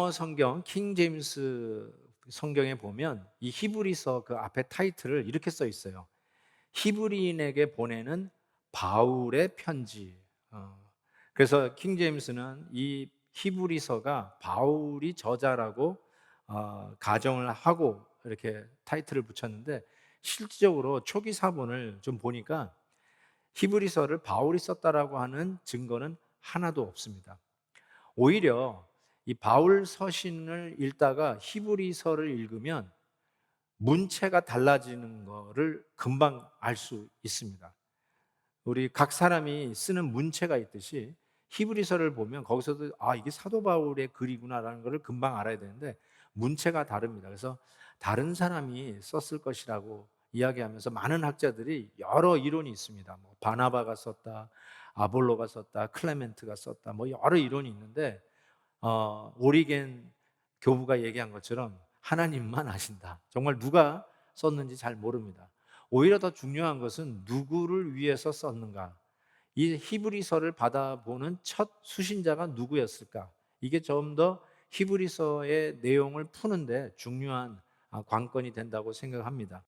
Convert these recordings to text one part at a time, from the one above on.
영어 성경 킹 제임스 성경에 보면 이 히브리서 그 앞에 타이틀을 이렇게 써 있어요. 히브리인에게 보내는 바울의 편지. 어, 그래서 킹 제임스는 이 히브리서가 바울이 저자라고 가정을 하고 이렇게 타이틀을 붙였는데, 실질적으로 초기 사본을 좀 보니까 히브리서를 바울이 썼다라고 하는 증거는 하나도 없습니다. 오히려 이 바울 서신을 읽다가 히브리서를 읽으면 문체가 달라지는 거를 금방 알 수 있습니다. 우리 각 사람이 쓰는 문체가 있듯이 히브리서를 보면 거기서도 이게 사도 바울의 글이구나라는 것을 금방 알아야 되는데, 문체가 다릅니다. 그래서 다른 사람이 썼을 것이라고 이야기하면서 많은 학자들이 여러 이론이 있습니다. 뭐 바나바가 썼다, 아볼로가 썼다, 클레멘트가 썼다, 뭐 여러 이론이 있는데, 오리겐 교부가 얘기한 것처럼 하나님만 아신다. 정말 누가 썼는지 잘 모릅니다. 오히려 더 중요한 것은 누구를 위해서 썼는가. 이 히브리서를 받아보는 첫 수신자가 누구였을까? 이게 좀 더 히브리서의 내용을 푸는데 중요한 관건이 된다고 생각합니다.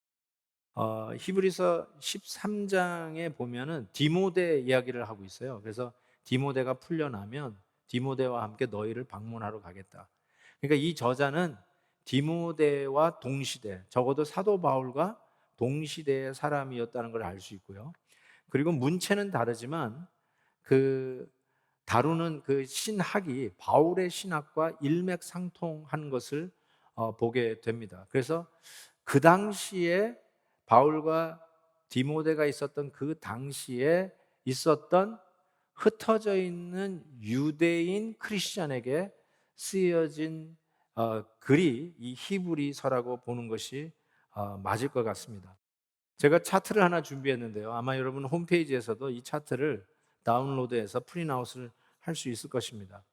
히브리서 13장에 보면은 디모데 이야기를 하고 있어요. 그래서 디모데가 풀려나면 디모데와 함께 너희를 방문하러 가겠다. 그러니까 이 저자는 디모데와 동시대, 적어도 사도 바울과 동시대의 사람이었다는 걸 알 수 있고요. 그리고 문체는 다르지만 그 다루는 그 신학이 바울의 신학과 일맥상통한 것을 보게 됩니다. 그래서 그 당시에 바울과 디모데가 있었던 그 당시에 있었던 흩어져 있는 유대인 크리스천에게 쓰여진 글이 이 히브리서라고 보는 것이 맞을 것 같습니다. 제가 차트를 하나 준비했는데요. 아마 여러분 홈페이지에서도 이 차트를 다운로드해서 프린아웃을 할 수 있을 것입니다.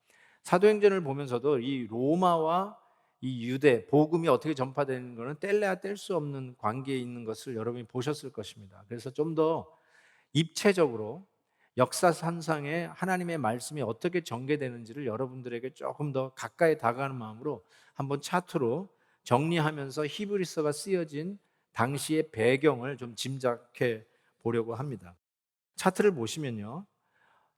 사도행전을 보면서도 이 로마와 이 유대 복음이 어떻게 전파되는 것은 뗄래야 뗄 수 없는 관계에 있는 것을 여러분이 보셨을 것입니다. 그래서 좀 더 입체적으로 역사상상에 하나님의 말씀이 어떻게 전개되는지를 여러분들에게 조금 더 가까이 다가가는 마음으로 한번 차트로 정리하면서 히브리서가 쓰여진 당시의 배경을 좀 짐작해 보려고 합니다. 차트를 보시면요,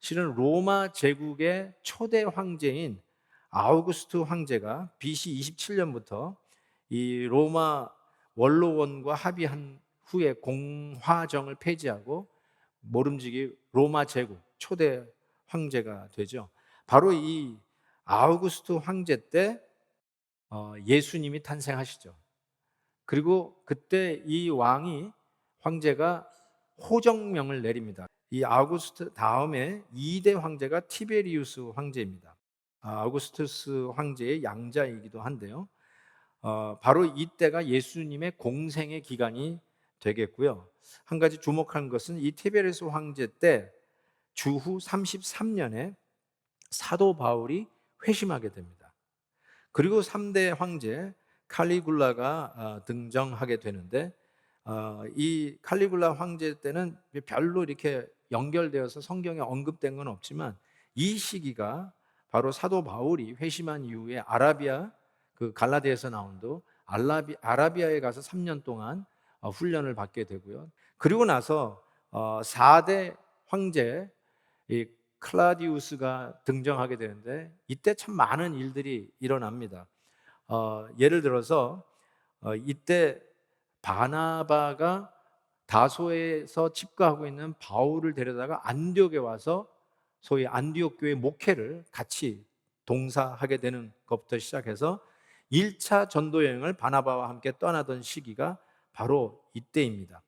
실은 로마 제국의 초대 황제인 아우구스트 황제가 BC 27년부터 이 로마 원로원과 합의한 후에 공화정을 폐지하고 모름지기 로마 제국 초대 황제가 되죠. 바로 이 아우구스트 황제 때 예수님이 탄생하시죠. 그리고 그때 이 왕이 황제가 호정명을 내립니다. 이 아우구스트 다음에 2대 황제가 티베리우스 황제입니다. 아우구스투스 황제의 양자이기도 한데요. 바로 이때가 예수님의 공생의 기간이 되겠고요. 한 가지 주목한 것은 이 티베리우스 황제 때 주후 33년에 사도 바울이 회심하게 됩니다. 그리고 3대 황제 칼리굴라가 등장하게 되는데, 이 칼리굴라 황제 때는 별로 이렇게 연결되어서 성경에 언급된 건 없지만, 이 시기가 바로 사도 바울이 회심한 이후에 아라비아, 그 갈라디아에서 나온도 아라비아에 가서 3년 동안 훈련을 받게 되고요. 그리고 나서 4대 황제 이 클라디우스가 등장하게 되는데, 이때 참 많은 일들이 일어납니다. 예를 들어서 이때 바나바가 다소에서 집거하고 있는 바울을 데려다가 안디옥에 와서 소위 안디옥 교회 목회를 같이 동사하게 되는 것부터 시작해서 1차 전도 여행을 바나바와 함께 떠나던 시기가 바로 이때입니다.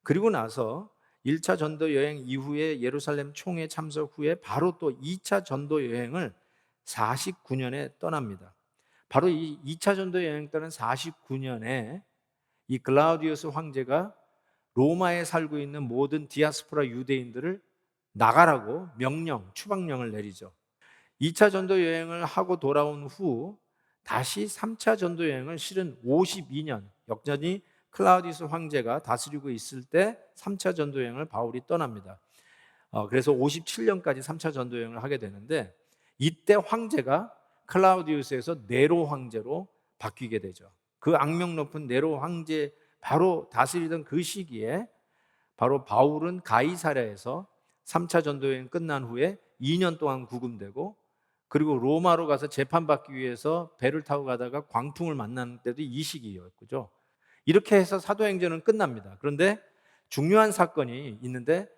그리고 나서 1차 전도 여행 이후에 예루살렘 총회 참석 후에 바로 또 2차 전도 여행을 49년에 떠납니다. 바로 이 2차 전도 여행 떠난 49년에 이 글라우디우스 황제가 로마에 살고 있는 모든 디아스포라 유대인들을 나가라고 추방령을 내리죠. 2차 전도 여행을 하고 돌아온 후 다시 3차 전도 여행을 실은 52년, 역전이 클라우디우스 황제가 다스리고 있을 때 3차 전도 여행을 바울이 떠납니다. 그래서 57년까지 3차 전도 여행을 하게 되는데, 이때 황제가 클라우디우스에서 네로 황제로 바뀌게 되죠. 그 악명 높은 네로 황제 바로 다스리던 그 시기에 바로 바울은 가이사랴에서 3차 전도 여행 끝난 후에 2년 동안 구금되고, 그리고 로마로 가서 재판받기 위해서 배를 타고 가다가 광풍을 만난 때도 이 시기였죠. 이렇게 해서 사도행전은 끝납니다. 그런데 중요한 사건이 있는데,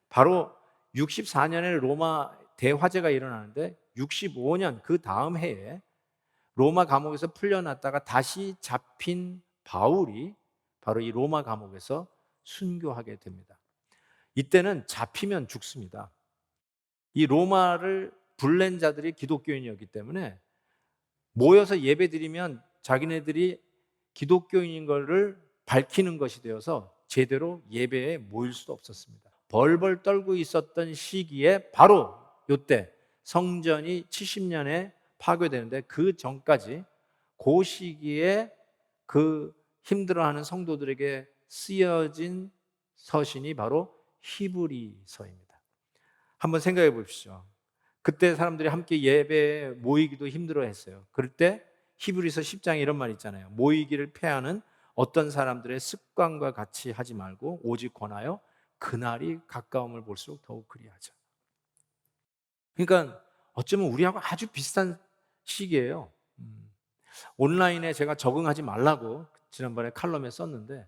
바로 64년에 로마 대화재가 일어나는데 65년 그 다음 해에 로마 감옥에서 풀려났다가 다시 잡힌 바울이 바로 이 로마 감옥에서 순교하게 됩니다. 이때는 잡히면 죽습니다. 이 로마를 불낸 자들이 기독교인이었기 때문에 모여서 예배드리면 자기네들이 기독교인인 것을 밝히는 것이 되어서 제대로 예배에 모일 수도 없었습니다. 벌벌 떨고 있었던 시기에 바로 이때 성전이 70년에 파괴되는데, 그 전까지 그 시기에 그 힘들어하는 성도들에게 쓰여진 서신이 바로 히브리서입니다. 한번 생각해 보십시오. 그때 사람들이 함께 예배에 모이기도 힘들어했어요. 그럴 때 히브리서 10장에 이런 말 있잖아요. 모이기를 패하는 어떤 사람들의 습관과 같이 하지 말고 오직 권하여 그날이 가까움을 볼수록 더욱 그리하자. 그러니까 어쩌면 우리하고 아주 비슷한 시기예요. 온라인에 제가 적응하지 말라고 지난번에 칼럼에 썼는데,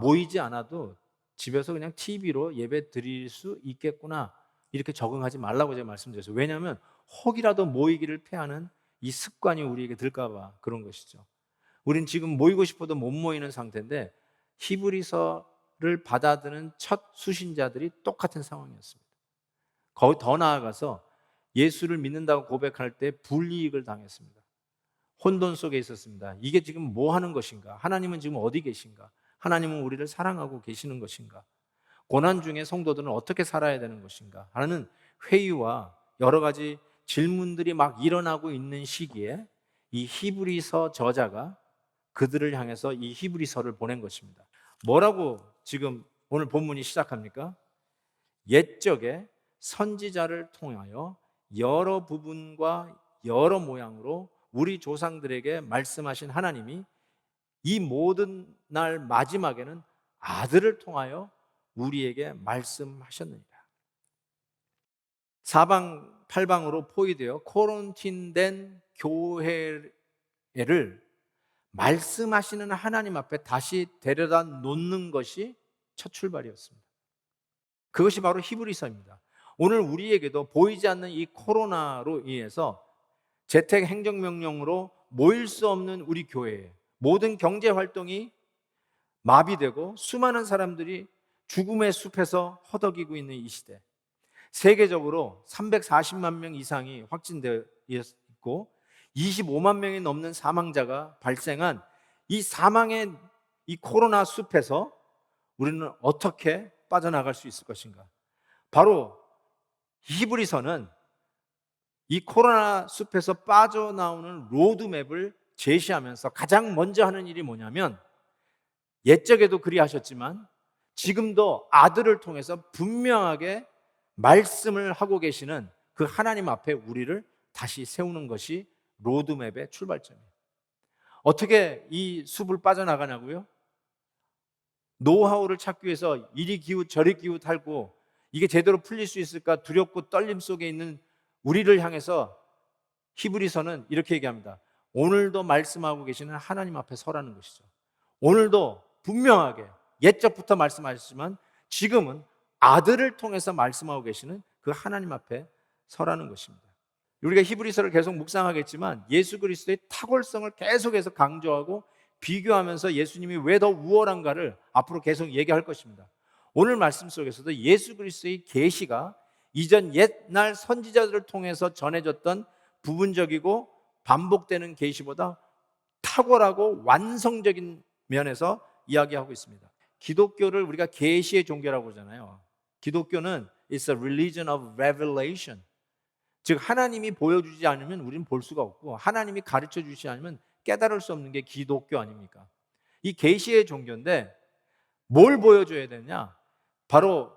모이지 않아도 집에서 그냥 TV로 예배 드릴 수 있겠구나, 이렇게 적응하지 말라고 제가 말씀드렸어요. 왜냐하면 혹이라도 모이기를 패하는 이 습관이 우리에게 들까 봐 그런 것이죠. 우린 지금 모이고 싶어도 못 모이는 상태인데, 히브리서를 받아드는 첫 수신자들이 똑같은 상황이었습니다. 거의 더 나아가서 예수를 믿는다고 고백할 때 불이익을 당했습니다. 혼돈 속에 있었습니다. 이게 지금 뭐 하는 것인가? 하나님은 지금 어디 계신가? 하나님은 우리를 사랑하고 계시는 것인가? 고난 중에 성도들은 어떻게 살아야 되는 것인가? 하는 회의와 여러 가지 질문들이 막 일어나고 있는 시기에 이 히브리서 저자가 그들을 향해서 이 히브리서를 보낸 것입니다. 뭐라고 지금 오늘 본문이 시작합니까? 옛적에 선지자를 통하여 여러 부분과 여러 모양으로 우리 조상들에게 말씀하신 하나님이 이 모든 날 마지막에는 아들을 통하여 우리에게 말씀하셨느니라. 사방팔방으로 포위되어 코런틴된 교회를 말씀하시는 하나님 앞에 다시 데려다 놓는 것이 첫 출발이었습니다. 그것이 바로 히브리서입니다. 오늘 우리에게도 보이지 않는 이 코로나로 인해서 재택 행정명령으로 모일 수 없는 우리 교회에 모든 경제 활동이 마비되고 수많은 사람들이 죽음의 숲에서 허덕이고 있는 이 시대, 세계적으로 340만 명 이상이 확진되어 있고 25만 명이 넘는 사망자가 발생한 이 사망의 이 코로나 숲에서 우리는 어떻게 빠져나갈 수 있을 것인가? 바로 히브리서는 이 코로나 숲에서 빠져나오는 로드맵을 제시하면서 가장 먼저 하는 일이 뭐냐면, 옛적에도 그리하셨지만 지금도 아들을 통해서 분명하게 말씀을 하고 계시는 그 하나님 앞에 우리를 다시 세우는 것이 로드맵의 출발점이에요. 어떻게 이 숲을 빠져나가냐고요? 노하우를 찾기 위해서 이리 기웃 저리 기웃하고 이게 제대로 풀릴 수 있을까 두렵고 떨림 속에 있는 우리를 향해서 히브리서는 이렇게 얘기합니다. 오늘도 말씀하고 계시는 하나님 앞에 서라는 것이죠. 오늘도 분명하게 옛적부터 말씀하셨지만 지금은 아들을 통해서 말씀하고 계시는 그 하나님 앞에 서라는 것입니다. 우리가 히브리서를 계속 묵상하겠지만 예수 그리스도의 탁월성을 계속해서 강조하고 비교하면서 예수님이 왜 더 우월한가를 앞으로 계속 얘기할 것입니다. 오늘 말씀 속에서도 예수 그리스도의 계시가 이전 옛날 선지자들을 통해서 전해졌던 부분적이고 반복되는 계시보다 탁월하고 완성적인 면에서 이야기하고 있습니다. 기독교를 우리가 계시의 종교라고 그러잖아요. 기독교는 It's a religion of revelation. 즉 하나님이 보여주지 않으면 우리는 볼 수가 없고 하나님이 가르쳐 주시지 않으면 깨달을 수 없는 게 기독교 아닙니까? 이 계시의 종교인데 뭘 보여줘야 되냐? 바로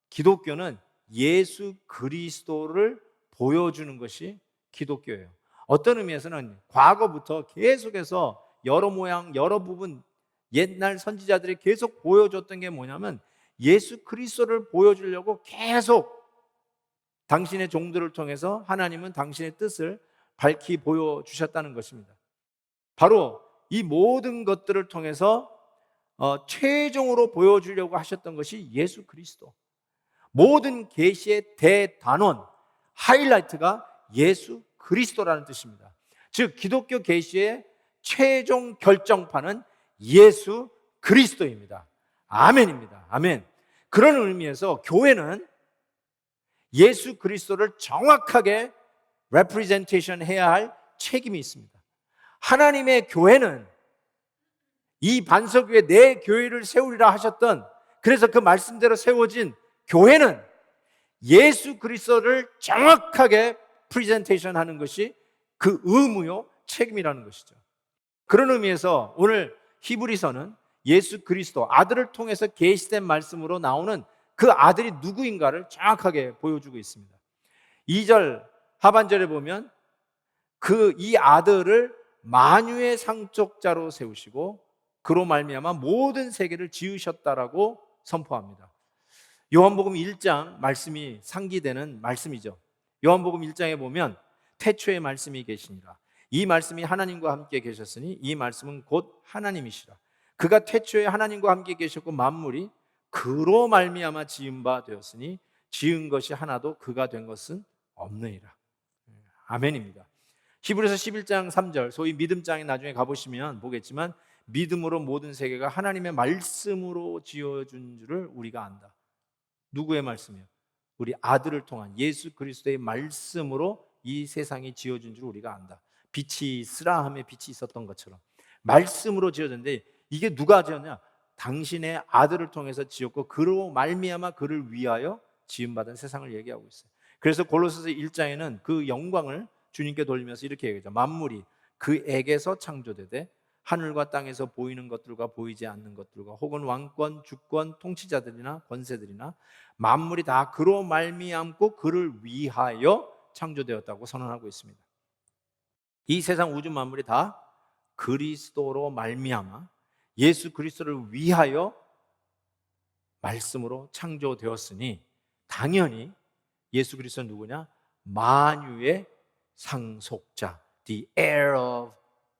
기독교는 예수 그리스도를 보여주는 것이 기독교예요. 어떤 의미에서는 과거부터 계속해서 여러 모양 여러 부분 옛날 선지자들이 계속 보여줬던 게 뭐냐면 예수 그리스도를 보여주려고 계속 당신의 종들을 통해서 하나님은 당신의 뜻을 밝히 보여주셨다는 것입니다. 바로 이 모든 것들을 통해서 최종으로 보여주려고 하셨던 것이 예수 그리스도. 모든 계시의 대단원, 하이라이트가 예수 그리스도라는 뜻입니다. 즉 기독교 계시의 최종 결정판은 예수 그리스도입니다. 아멘입니다. 아멘. 그런 의미에서 교회는 예수 그리스도를 정확하게 representation 해야 할 책임이 있습니다. 하나님의 교회는 이 반석 위에 내 교회를 세우리라 하셨던, 그래서 그 말씀대로 세워진 교회는 예수 그리스도를 정확하게 프레젠테이션 하는 것이 그 의무요 책임이라는 것이죠. 그런 의미에서 오늘 히브리서는 예수 그리스도 아들을 통해서 계시된 말씀으로 나오는 그 아들이 누구인가를 정확하게 보여주고 있습니다. 2절 하반절에 보면 그 이 아들을 만유의 상속자로 세우시고 그로 말미암아 모든 세계를 지으셨다라고 선포합니다. 요한복음 1장 말씀이 상기되는 말씀이죠. 요한복음 1장에 보면 태초에 말씀이 계시니라. 이 말씀이 하나님과 함께 계셨으니 이 말씀은 곧 하나님이시라. 그가 태초에 하나님과 함께 계셨고 만물이 그로 말미암아 지은 바 되었으니 지은 것이 하나도 그가 된 것은 없느니라. 아멘입니다. 히브리서 11장 3절, 소위 믿음장에 나중에 가보시면 보겠지만 믿음으로 모든 세계가 하나님의 말씀으로 지어준 줄을 우리가 안다. 누구의 말씀이요? 우리 아들을 통한 예수 그리스도의 말씀으로 이 세상이 지어준 줄 우리가 안다. 빛이 있으라 하며 빛이 있었던 것처럼 말씀으로 지어졌는데 이게 누가 지었냐? 당신의 아들을 통해서 지었고 그로 말미암아 그를 위하여 지음받은 세상을 얘기하고 있어요. 그래서 골로새서 1장에는 그 영광을 주님께 돌리면서 이렇게 얘기하죠. 만물이 그에게서 창조되되 하늘과 땅에서 보이는 것들과 보이지 않는 것들과 혹은 왕권, 주권, 통치자들이나 권세들이나 만물이 다 그로 말미암고 그를 위하여 창조되었다고 선언하고 있습니다. 이 세상 우주 만물이 다 그리스도로 말미암아 예수 그리스도를 위하여 말씀으로 창조되었으니 당연히 예수 그리스도는 누구냐? 만유의 상속자, the heir of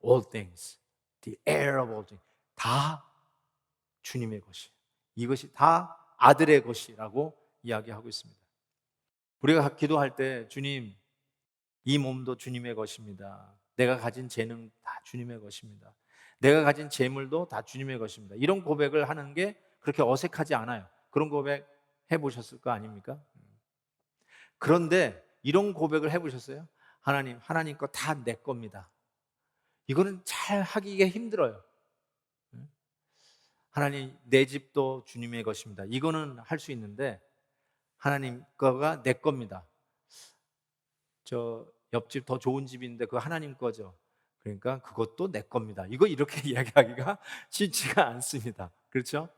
all things, the heir of all things. 다 주님의 것이, 이것이 다 아들의 것이라고 이야기하고 있습니다. 우리가 기도할 때 주님, 이 몸도 주님의 것입니다. 내가 가진 재능 다 주님의 것입니다. 내가 가진 재물도 다 주님의 것입니다. 이런 고백을 하는 게 그렇게 어색하지 않아요. 그런 고백 해보셨을 거 아닙니까? 그런데 이런 고백을 해보셨어요? 하나님 거 다 내 겁니다. 이거는 잘 하기가 힘들어요. 하나님, 내 집도 주님의 것입니다. 이거는 할 수 있는데 하나님 거가 내 겁니다. 저 옆집 더 좋은 집인데 그거 하나님 거죠. 그러니까 그것도 내 겁니다. 이거 이렇게 이야기하기가 쉽지가 않습니다. 그렇죠?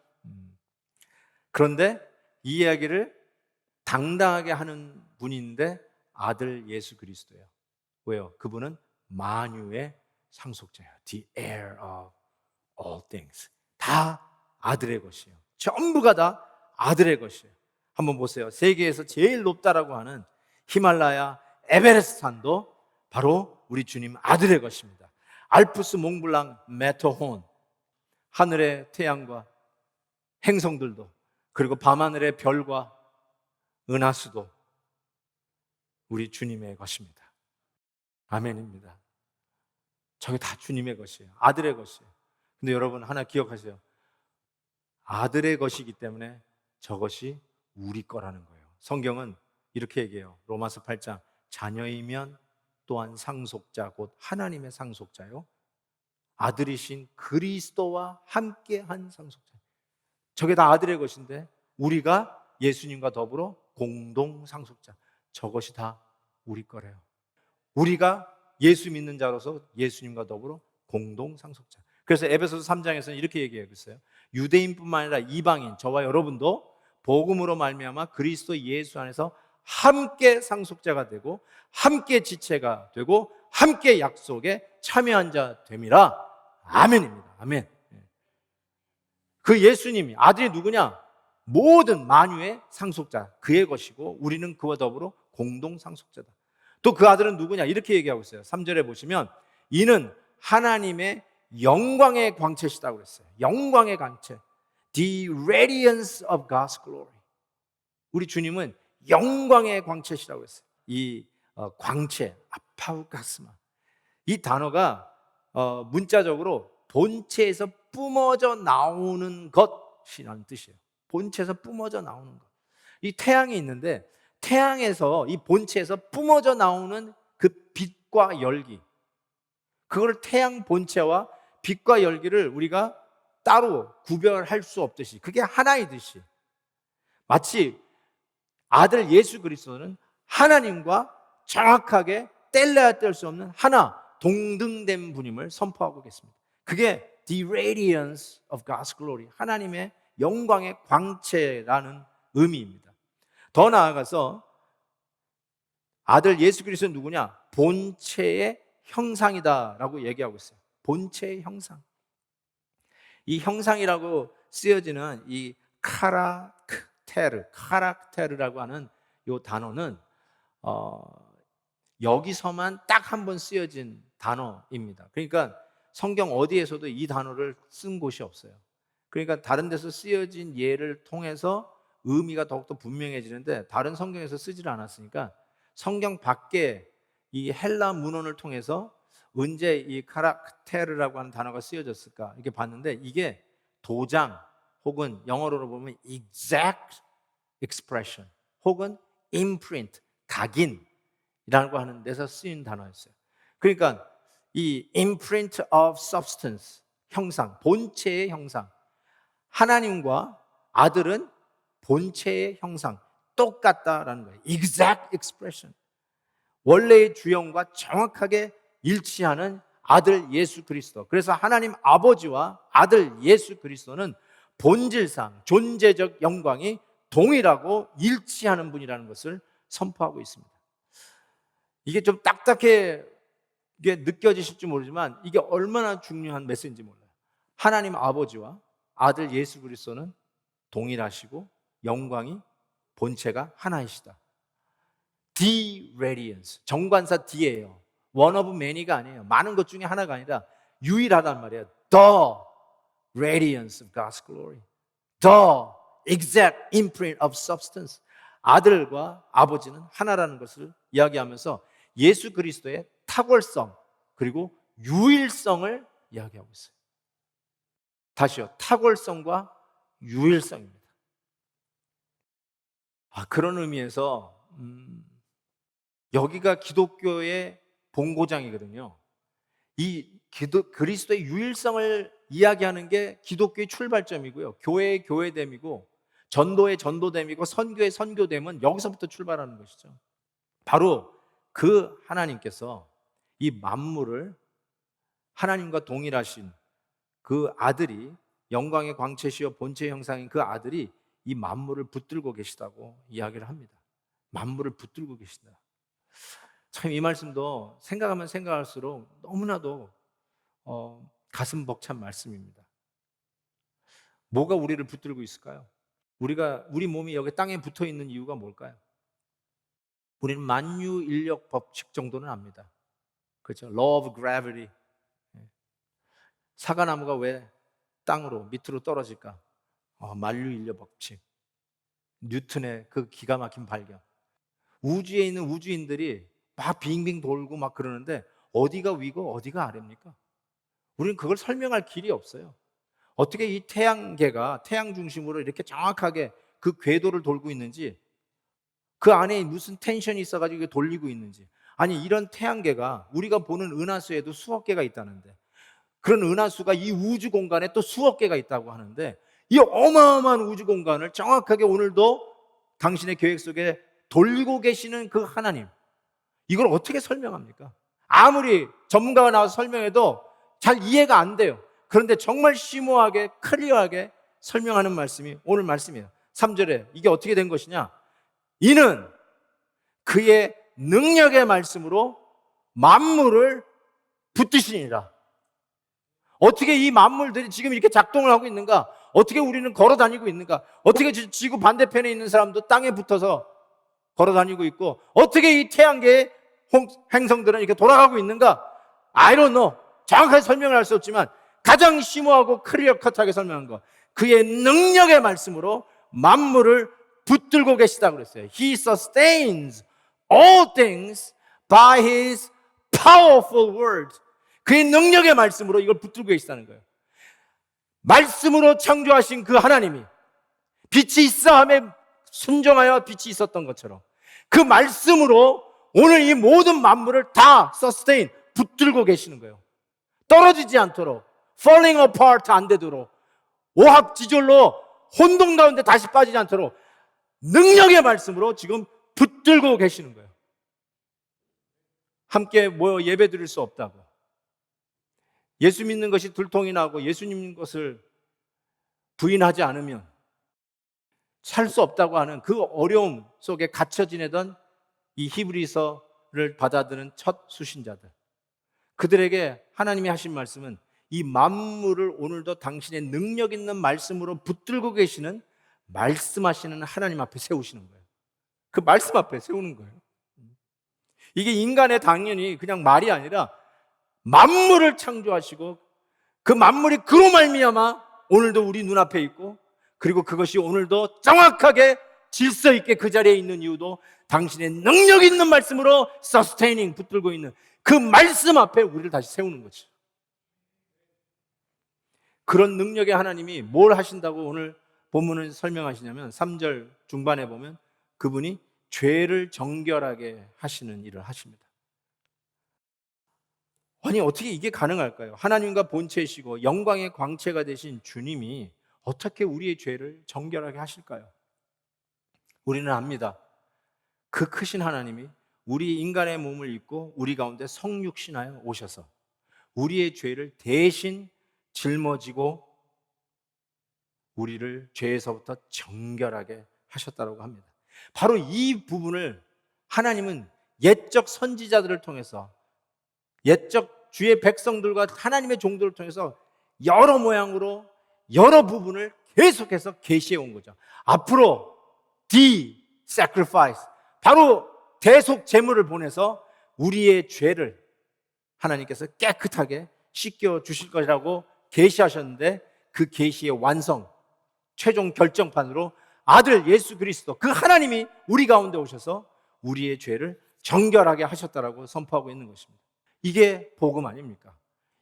그런데 이 이야기를 당당하게 하는 분인데 아들 예수 그리스도예요. 왜요? 그분은 만유의 상속자예요. The heir of all things. 다 아들의 것이에요. 전부가 다 아들의 것이에요. 한번 보세요. 세계에서 제일 높다라고 하는 히말라야 에베레스트 산도 바로 우리 주님 아들의 것입니다. 알프스 몽블랑 메터혼, 하늘의 태양과 행성들도, 그리고 밤하늘의 별과 은하수도 우리 주님의 것입니다. 아멘입니다. 저게 다 주님의 것이에요. 아들의 것이에요. 근데 여러분 하나 기억하세요. 아들의 것이기 때문에 저것이 우리 거라는 거예요. 성경은 이렇게 얘기해요. 로마서 8장, 자녀이면 또한 상속자, 곧 하나님의 상속자요, 아들이신 그리스도와 함께한 상속자. 저게 다 아들의 것인데 우리가 예수님과 더불어 공동 상속자. 저것이 다 우리 거래요. 우리가 예수 믿는 자로서 예수님과 더불어 공동 상속자. 그래서 에베소서 3장에서는 이렇게 얘기하고 있어요. 유대인뿐만 아니라 이방인, 저와 여러분도 복음으로 말미암아 그리스도 예수 안에서 함께 상속자가 되고 함께 지체가 되고 함께 약속에 참여한 자 됨이라. 아멘입니다. 아멘. 그 예수님이 아들이 누구냐? 모든 만유의 상속자, 그의 것이고 우리는 그와 더불어 공동 상속자다. 또 그 아들은 누구냐? 이렇게 얘기하고 있어요. 3절에 보시면 이는 하나님의 영광의 광채시다고 그랬어요. 영광의 광채. The radiance of God's glory. 우리 주님은 영광의 광채시라고 했어요. 이 광채, 아파우가스마. 이 단어가 문자적으로 본체에서 뿜어져 나오는 것이라는 뜻이에요. 본체에서 뿜어져 나오는 것. 이 태양이 있는데 태양에서, 이 본체에서 뿜어져 나오는 그 빛과 열기, 그걸 태양 본체와 빛과 열기를 우리가 따로 구별할 수 없듯이, 그게 하나이듯이, 마치 아들 예수 그리스도는 하나님과 정확하게 뗄래야 뗄 수 없는 하나, 동등된 분임을 선포하고 계십니다. 그게 the radiance of God's glory, 하나님의 영광의 광채라는 의미입니다. 더 나아가서 아들 예수 그리스도는 누구냐? 본체의 형상이다라고 얘기하고 있어요. 본체의 형상. 이 형상이라고 쓰여지는 이 카락테르라고 하는 이 단어는 여기서만 딱 한 번 쓰여진 단어입니다. 그러니까 성경 어디에서도 이 단어를 쓴 곳이 없어요. 그러니까 다른 데서 쓰여진 예를 통해서 의미가 더욱더 분명해지는데 다른 성경에서 쓰질 않았으니까 성경 밖에 이 헬라 문헌을 통해서 언제 이 카락테르라고 하는 단어가 쓰여졌을까 이렇게 봤는데, 이게 도장 혹은 영어로 보면 exact expression 혹은 imprint, 각인이라고 하는 데서 쓰인 단어였어요. 그러니까 이 imprint of substance, 형상, 본체의 형상. 하나님과 아들은 본체의 형상, 똑같다라는 거예요. exact expression. 원래의 주형과 정확하게 일치하는 아들 예수 그리스도. 그래서 하나님 아버지와 아들 예수 그리스도는 본질상 존재적 영광이 동일하고 일치하는 분이라는 것을 선포하고 있습니다. 이게 좀 딱딱해 느껴지실지 모르지만 이게 얼마나 중요한 메시지인지 몰라요. 하나님 아버지와 아들 예수 그리스도는 동일하시고 영광이, 본체가 하나이시다. The radiance, 정관사 D예요. one of many가 아니에요. 많은 것 중에 하나가 아니라 유일하단 말이에요. The radiance of God's glory, the exact imprint of substance. 아들과 아버지는 하나라는 것을 이야기하면서 예수 그리스도의 탁월성 그리고 유일성을 이야기하고 있어요. 다시요, 탁월성과 유일성입니다. 그런 의미에서 여기가 기독교의 본고장이거든요. 이 그리스도의 유일성을 이야기하는 게 기독교의 출발점이고요, 교회의 교회됨이고 전도의 전도됨이고 선교의 선교됨은 여기서부터 출발하는 것이죠. 바로 그 하나님께서 이 만물을, 하나님과 동일하신 그 아들이, 영광의 광채시여 본체의 형상인 그 아들이 이 만물을 붙들고 계시다고 이야기를 합니다. 만물을 붙들고 계신다. 참 이 말씀도 생각하면 생각할수록 너무나도 가슴 벅찬 말씀입니다. 뭐가 우리를 붙들고 있을까요? 우리 몸이 여기 땅에 붙어 있는 이유가 뭘까요? 우리는 만유 인력 법칙 정도는 압니다. 그렇죠? Law of gravity. 사과나무가 왜 땅으로 밑으로 떨어질까? 만유 인력 법칙. 뉴턴의 그 기가 막힌 발견. 우주에 있는 우주인들이 막 빙빙 돌고 막 그러는데 어디가 위고 어디가 아래입니까? 우리는 그걸 설명할 길이 없어요. 어떻게 이 태양계가 태양 중심으로 이렇게 정확하게 그 궤도를 돌고 있는지, 그 안에 무슨 텐션이 있어가지고 돌리고 있는지. 아니, 이런 태양계가 우리가 보는 은하수에도 수억 개가 있다는데, 그런 은하수가 이 우주 공간에 또 수억 개가 있다고 하는데, 이 어마어마한 우주 공간을 정확하게 오늘도 당신의 계획 속에 돌리고 계시는 그 하나님, 이걸 어떻게 설명합니까? 아무리 전문가가 나와서 설명해도 잘 이해가 안 돼요. 그런데 정말 심오하게 클리어하게 설명하는 말씀이 오늘 말씀이에요. 3절에 이게 어떻게 된 것이냐? 이는 그의 능력의 말씀으로 만물을 붙드시니라. 어떻게 이 만물들이 지금 이렇게 작동을 하고 있는가? 어떻게 우리는 걸어 다니고 있는가? 어떻게 지구 반대편에 있는 사람도 땅에 붙어서 걸어 다니고 있고, 어떻게 이 태양계의 행성들은 이렇게 돌아가고 있는가? I don't know. 정확하게 설명을 할 수 없지만 가장 심오하고 클리어 컷하게 설명한 거, 그의 능력의 말씀으로 만물을 붙들고 계시다고 그랬어요. He sustains all things by his powerful word. 그의 능력의 말씀으로 이걸 붙들고 계시다는 거예요. 말씀으로 창조하신 그 하나님이 빛이 있어 함에 순종하여 빛이 있었던 것처럼 그 말씀으로 오늘 이 모든 만물을 다 sustain, 붙들고 계시는 거예요. 떨어지지 않도록, falling apart 안 되도록, 오합지졸로 혼돈 가운데 다시 빠지지 않도록 능력의 말씀으로 지금 붙들고 계시는 거예요. 함께 모여 예배 드릴 수 없다고, 예수 믿는 것이 들통이 나고 예수님 믿는 것을 부인하지 않으면 살 수 없다고 하는 그 어려움 속에 갇혀 지내던 이 히브리서를 받아들은 첫 수신자들, 그들에게 하나님이 하신 말씀은 이 만물을 오늘도 당신의 능력 있는 말씀으로 붙들고 계시는, 말씀하시는 하나님 앞에 세우시는 거예요. 그 말씀 앞에 세우는 거예요. 이게 인간의 당연히 그냥 말이 아니라 만물을 창조하시고 그 만물이 그로 말미암아 오늘도 우리 눈앞에 있고, 그리고 그것이 오늘도 정확하게 질서 있게 그 자리에 있는 이유도 당신의 능력 있는 말씀으로 sustaining, 붙들고 있는 그 말씀 앞에 우리를 다시 세우는 거죠. 그런 능력의 하나님이 뭘 하신다고 오늘 본문을 설명하시냐면 3절 중반에 보면 그분이 죄를 정결하게 하시는 일을 하십니다. 아니, 어떻게 이게 가능할까요? 하나님과 본체이시고 영광의 광채가 되신 주님이 어떻게 우리의 죄를 정결하게 하실까요? 우리는 압니다. 그 크신 하나님이 우리 인간의 몸을 입고 우리 가운데 성육신하여 오셔서 우리의 죄를 대신 짊어지고 우리를 죄에서부터 정결하게 하셨다고 합니다. 바로 이 부분을 하나님은 옛적 선지자들을 통해서, 옛적 주의 백성들과 하나님의 종들을 통해서 여러 모양으로 여러 부분을 계속해서 계시해 온 거죠. 앞으로 the sacrifice, 바로 대속 제물을 보내서 우리의 죄를 하나님께서 깨끗하게 씻겨 주실 것이라고 계시하셨는데, 그 계시의 완성, 최종 결정판으로 아들 예수 그리스도, 그 하나님이 우리 가운데 오셔서 우리의 죄를 정결하게 하셨다라고 선포하고 있는 것입니다. 이게 복음 아닙니까?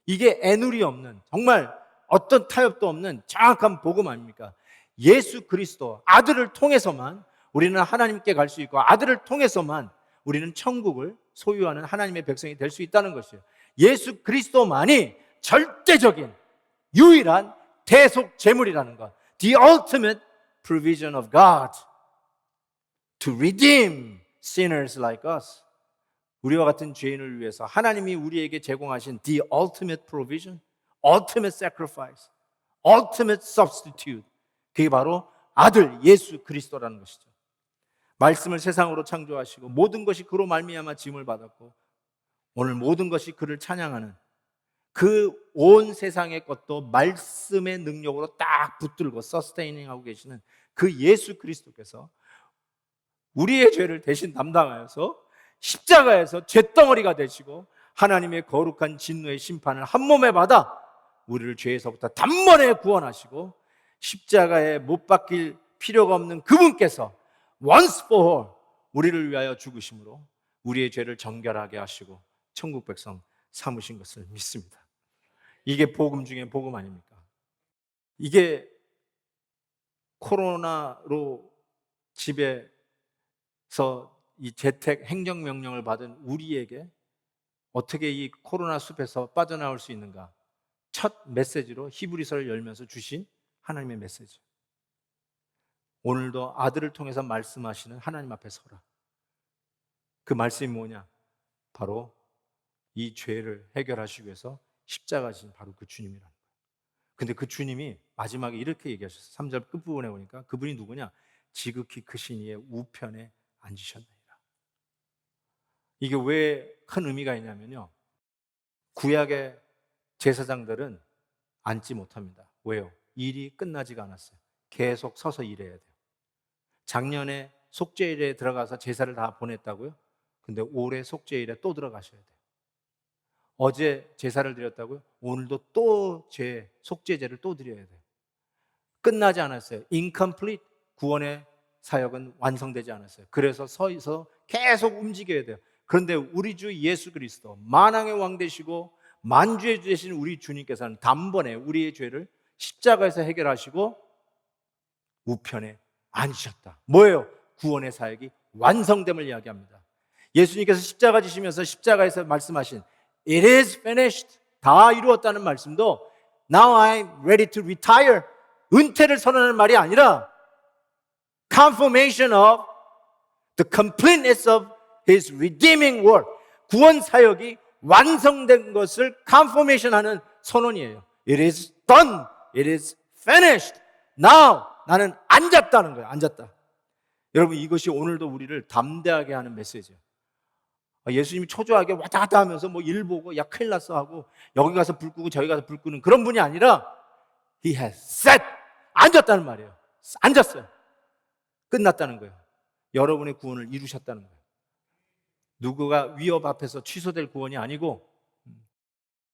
이게 애누리 없는, 정말 어떤 타협도 없는 정확한 복음 아닙니까? 예수 그리스도 아들을 통해서만 우리는 하나님께 갈 수 있고, 아들을 통해서만 우리는 천국을 소유하는 하나님의 백성이 될 수 있다는 것이에요. 예수 그리스도만이 절대적인 유일한 대속 제물이라는 것, the ultimate provision of God to redeem sinners like us. 우리와 같은 죄인을 위해서 하나님이 우리에게 제공하신 the ultimate provision, ultimate sacrifice, ultimate substitute, 그게 바로 아들 예수 그리스도라는 것이죠. 말씀을 세상으로 창조하시고 모든 것이 그로 말미암아 짐을 받았고 오늘 모든 것이 그를 찬양하는 그 온 세상의 것도 말씀의 능력으로 딱 붙들고 서스테이닝하고 계시는 그 예수 그리스도께서 우리의 죄를 대신 담당하여서 십자가에서 잿덩어리가 되시고 하나님의 거룩한 진노의 심판을 한 몸에 받아 우리를 죄에서부터 단번에 구원하시고, 십자가에 못 박힐 필요가 없는 그분께서 once for all 우리를 위하여 죽으심으로 우리의 죄를 정결하게 하시고 천국 백성 삼으신 것을 믿습니다. 이게 복음 중에 복음 아닙니까? 이게 코로나로 집에서 이 재택 행정명령을 받은 우리에게 어떻게 이 코로나 숲에서 빠져나올 수 있는가? 첫 메시지로 히브리서를 열면서 주신 하나님의 메시지. 오늘도 아들을 통해서 말씀하시는 하나님 앞에 서라. 그 말씀이 뭐냐? 바로 이 죄를 해결하시기 위해서 십자가 지신 바로 그 주님이라는 거예요. 근데 그 주님이 마지막에 이렇게 얘기하셨어요. 3절 끝부분에 보니까 그분이 누구냐? 지극히 크신 이의 우편에 앉으셨느니라. 이게 왜 큰 의미가 있냐면요, 구약의 제사장들은 앉지 못합니다. 왜요? 일이 끝나지가 않았어요. 계속 서서 일해야 돼요. 작년에 속죄일에 들어가서 제사를 다 보냈다고요? 근데 올해 속죄일에 또 들어가셔야 돼요. 어제 제사를 드렸다고요? 오늘도 또 속죄제를 또 드려야 돼요. 끝나지 않았어요. incomplete, 구원의 사역은 완성되지 않았어요. 그래서 서서 계속 움직여야 돼요. 그런데 우리 주 예수 그리스도, 만왕의 왕 되시고 만주의 주 되신 우리 주님께서는 단번에 우리의 죄를 십자가에서 해결하시고 우편에 앉으셨다. 뭐예요? 구원의 사역이 완성됨을 이야기합니다. 예수님께서 십자가 지시면서 십자가에서 말씀하신 It is finished, 다 이루었다는 말씀도 Now I'm ready to retire, 은퇴를 선언하는 말이 아니라 confirmation of the completeness of His redeeming work, 구원 사역이 완성된 것을 confirmation하는 선언이에요. It is done, it is finished. Now 나는 앉았다는 거예요. 앉았다. 여러분, 이것이 오늘도 우리를 담대하게 하는 메시지예요. 예수님이 초조하게 왔다 갔다 하면서 뭐 일 보고 야 큰일 났어 하고 여기 가서 불 끄고 저기 가서 불 끄는 그런 분이 아니라 He has sat, 앉았다는 말이에요. 앉았어요. 끝났다는 거예요. 여러분의 구원을 이루셨다는 거예요. 누구가 위협 앞에서 취소될 구원이 아니고,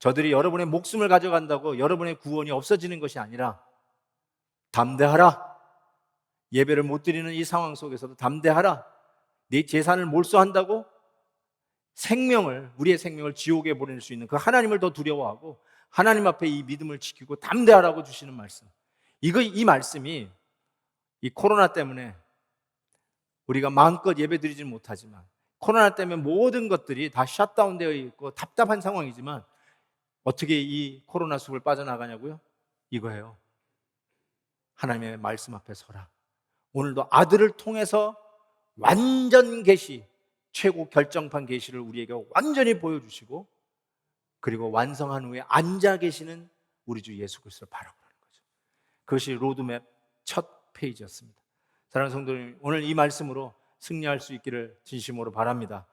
저들이 여러분의 목숨을 가져간다고 여러분의 구원이 없어지는 것이 아니라 담대하라. 예배를 못 드리는 이 상황 속에서도 담대하라. 네 재산을 몰수한다고 우리의 생명을 지옥에 보낼 수 있는 그 하나님을 더 두려워하고 하나님 앞에 이 믿음을 지키고 담대하라고 주시는 말씀. 이 말씀이 이 코로나 때문에 우리가 마음껏 예배 드리지 못하지만, 코로나 때문에 모든 것들이 다 셧다운되어 있고 답답한 상황이지만 어떻게 이 코로나 숲을 빠져나가냐고요? 이거예요. 하나님의 말씀 앞에 서라. 오늘도 아들을 통해서 완전 계시, 최고 결정판 계시를 우리에게 완전히 보여주시고, 그리고 완성한 후에 앉아 계시는 우리 주 예수 그리스도를 바라보는 거죠. 그것이 로드맵 첫 페이지였습니다. 사랑하는 성도님, 오늘 이 말씀으로 승리할 수 있기를 진심으로 바랍니다.